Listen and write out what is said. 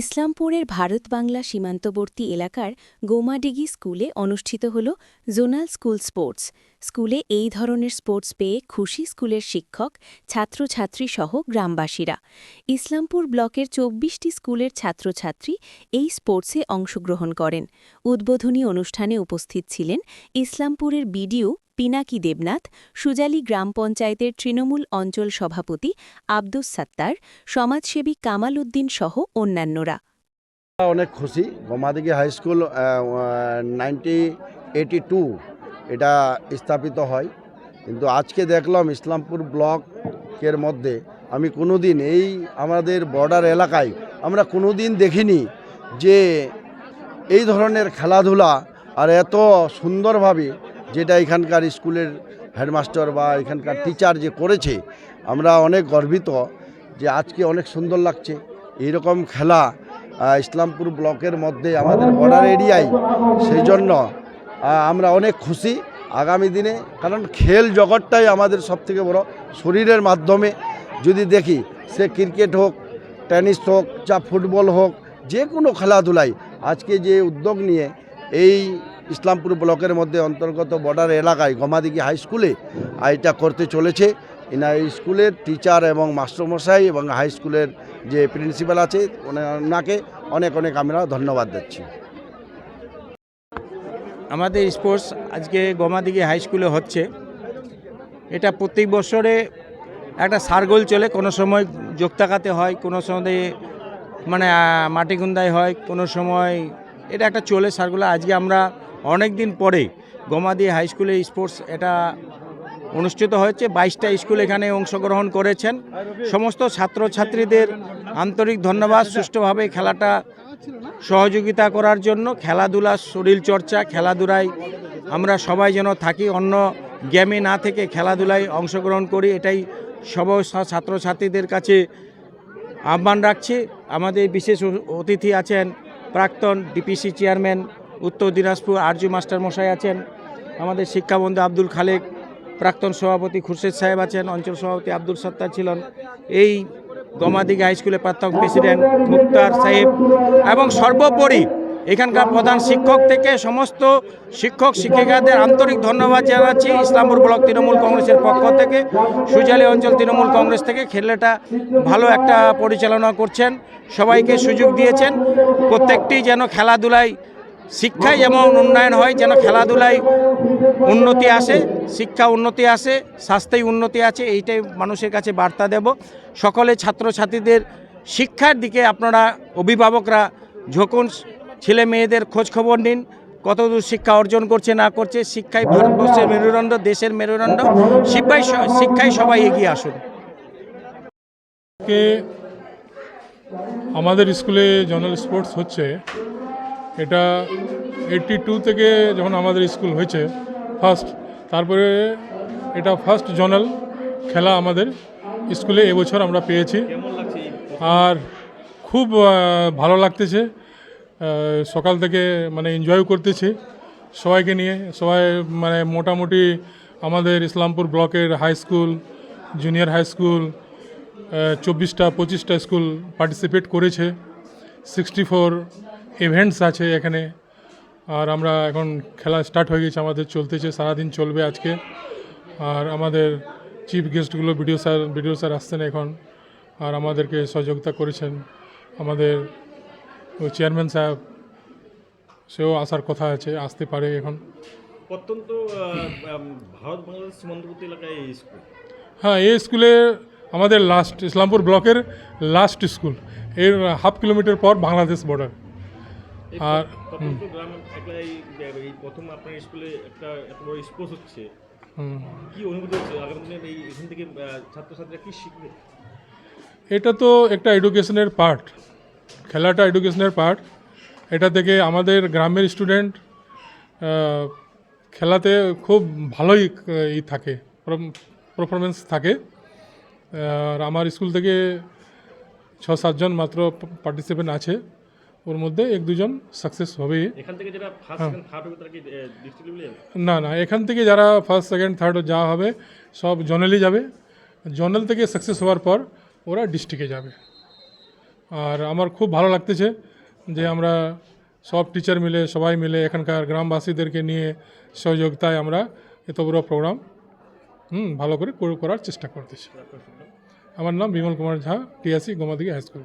ইসলামপুরের ভারত বাংলা সীমান্তবর্তী এলাকার গোমাডিগি স্কুলে অনুষ্ঠিত হল জোনাল স্কুল স্পোর্টস। স্কুলে এই ধরনের স্পোর্টস পেয়ে খুশি স্কুলের শিক্ষক, ছাত্রছাত্রী সহ গ্রামবাসীরা। ইসলামপুর ব্লকের ২৪টি স্কুলের ছাত্রছাত্রী এই স্পোর্টসে অংশগ্রহণ করেন। উদ্বোধনী অনুষ্ঠানে উপস্থিত ছিলেন ইসলামপুরের বিডিও পিনাকি দেবনাথ, সুজালি গ্রাম পঞ্চায়েতের তৃণমূল অঞ্চল সভাপতি আব্দুস সাত্তার, সমাজসেবী কামাল উদ্দিন সহ অন্যান্যরা। অনেক খুশি। গোমাদিগি হাই স্কুল 1982 এটা স্থাপিত হয়, কিন্তু আজকে দেখলাম ইসলামপুর ব্লকের মধ্যে আমি কোনোদিন এই আমাদের বর্ডার এলাকায় আমরা কোনোদিন দেখিনি যে এই ধরনের খেলাধুলা আর এত সুন্দরভাবে যেটা এখানকার স্কুলের হেডমাস্টার বা এখানকার টিচার যে করেছে, আমরা অনেক গর্বিত যে আজকে অনেক সুন্দর লাগছে এইরকম খেলা ইসলামপুর ব্লকের মধ্যে আমাদের বর্ডার এরিয়ায়। সেই জন্য আমরা অনেক খুশি আগামী দিনে, কারণ খেল জগৎটাই আমাদের সবথেকে বড়। শরীরের মাধ্যমে যদি দেখি, সে ক্রিকেট হোক, টেনিস হোক, যা ফুটবল হোক, যে কোনো খেলাধুলায় আজকে যে উদ্যোগ নিয়ে এই ইসলামপুর ব্লকের মধ্যে অন্তর্গত বর্ডার এলাকায় গোমাদিগি হাই স্কুলে এটা করতে চলেছে। এই স্কুলের টিচার এবং মাস্টারমশাই এবং হাই স্কুলের যে প্রিন্সিপাল আছে ওনাকে অনেক অনেক আমরা ধন্যবাদ দিচ্ছি। আমাদের স্পোর্টস আজকে গোমাদিগি হাই স্কুলে হচ্ছে। এটা প্রত্যেক বছরে একটা সার্গোল চলে, কোনো সময় যোক্তাকাতে হয়, কোনো সময় মানে মাটিগুন্দায় হয়, কোনো সময় এটা একটা চলে সার্গুলা। আজকে আমরা অনেক দিন পরে গোমাদিগি হাই স্কুলে স্পোর্টস এটা অনুষ্ঠিত হয়েছে। 22টা স্কুল এখানে অংশগ্রহণ করেছেন। সমস্ত ছাত্রছাত্রীদের আন্তরিক ধন্যবাদ সুষ্ঠুভাবে খেলাটা সহযোগিতা করার জন্য। খেলাধুলা, শরীরচর্চা, খেলাধুলায় আমরা সবাই যেন থাকি, অন্য গেমে না থেকে খেলাধুলায় অংশগ্রহণ করি, এটাই সব ছাত্রছাত্রীদের কাছে আহ্বান রাখছি। আমাদের বিশেষ অতিথি আছেন প্রাক্তন ডিপিসি চেয়ারম্যান উত্তর দিনাজপুর আরজু মাস্টার মশাই আছেন, আমাদের শিক্ষাবন্ধু আব্দুল খালেক, প্রাক্তন সভাপতি খুরশেদ সাহেব আছেন, অঞ্চল সভাপতি আব্দুল সত্তার ছিলেন, এই গোমাদিগি হাই স্কুলের প্রাক্তন প্রেসিডেন্ট মুক্তার সাহেব, এবং সর্বোপরি এখানকার প্রধান শিক্ষক থেকে সমস্ত শিক্ষক শিক্ষিকাদের আন্তরিক ধন্যবাদ জানাচ্ছি। ইসলামপুর ব্লক তৃণমূল কংগ্রেসের পক্ষ থেকে, সুজালি অঞ্চল তৃণমূল কংগ্রেস থেকে খেলাটা ভালো একটা পরিচালনা করছেন, সবাইকে সুযোগ দিয়েছেন। প্রত্যেকটি যেন খেলাধুলায়, শিক্ষায় যেমন উন্নয়ন হয়, যেন খেলাধুলায় উন্নতি আসে, শিক্ষা উন্নতি আসে, স্বাস্থ্যে উন্নতি আছে, এইটাই মানুষের কাছে বার্তা দেব। সকলে ছাত্রছাত্রীদের শিক্ষার দিকে আপনারা অভিভাবকরা ঝুঁকুন, ছেলে মেয়েদের খোঁজ খবর নিন, কতদূর শিক্ষা অর্জন করছে না করছে। শিক্ষাই ভারতবর্ষের মেরুদণ্ড, দেশের মেরুদণ্ড, শিক্ষায় সবাই এগিয়ে আসুন। আমাদের স্কুলে জোনাল স্পোর্টস হচ্ছে, এটা 82 থেকে যখন আমাদের স্কুল হয়েছে ফার্স্ট, তারপরে এটা ফার্স্ট জোনাল খেলা আমাদের স্কুলে এবছর আমরা পেয়েছি। আর খুব ভালো লাগতেছে, সকাল থেকে মানে এনজয় করতেছি সবাইকে নিয়ে। সবাই মানে মোটামুটি আমাদের ইসলামপুর ব্লকের high school, junior high school 24টা-25টা স্কুল পার্টিসিপেট করেছে। 64 ইভেন্টস আছে এখানে। আর আমরা এখন খেলা স্টার্ট হয়ে গেছে, আমাদের চলতেছে, সারাদিন চলবে আজকে। আর আমাদের চিফ গেস্টগুলো বিডিও স্যার আসছেন এখন, আর আমাদেরকে সহযোগিতা করেছেন আমাদের চেয়ারম্যান সাহেব, সেও আসার কথা আছে, আসতে পারে এখন। অত্যন্ত ভারত বাংলাদেশ সীমান্তবর্তী এলাকায় এই স্কুল। হ্যাঁ, এই স্কুলে আমাদের লাস্ট ইসলামপুর ব্লকের লাস্ট স্কুল, এর 1/2 কিলোমিটার পর বাংলাদেশ বর্ডার। আর প্রথম আপনার স্কুলে একটা এত বড় স্পোর্টস হচ্ছে, কি অনুভূতি হচ্ছে আগামী দিনে এখান থেকে ছাত্রছাত্রীরা কি শিখবে? এটা তো একটা এডুকেশনের পার্ট, খেলাটা এডুকেশনের পার্ট। এটা থেকে আমাদের গ্রামের স্টুডেন্ট খেলাতে খুব ভালোই থাকে, পারফরমেন্স থাকে। আর আমার স্কুল থেকে 6-7 জন মাত্র পার্টিসিপেন্ট আছে, ওর মধ্যে 1-2 জন সাকসেস হবেই। এখান থেকে যারা ফার্স্ট সেকেন্ড থার্ড হবে তারা কি ডিস্ট্রিক্ট লেভেলে যাবে? না, এখান থেকে যারা ফার্স্ট সেকেন্ড থার্ড যাওয়া হবে সব জোনালি যাবে। জোনাল থেকে সাকসেস হওয়ার পর ওরা ডিস্ট্রিক্টে যাবে। আর আমার খুব ভালো লাগতেছে যে আমরা সব টিচার মিলে সবাই মিলে এখানকার গ্রামবাসীদেরকে নিয়ে সহযোগিতায় আমরা এত বড় প্রোগ্রাম ভালো করে করার চেষ্টা করতেছি। আমার নাম বিমল কুমার ঝা, টিএসসি গোমাদিঘি হাই স্কুল।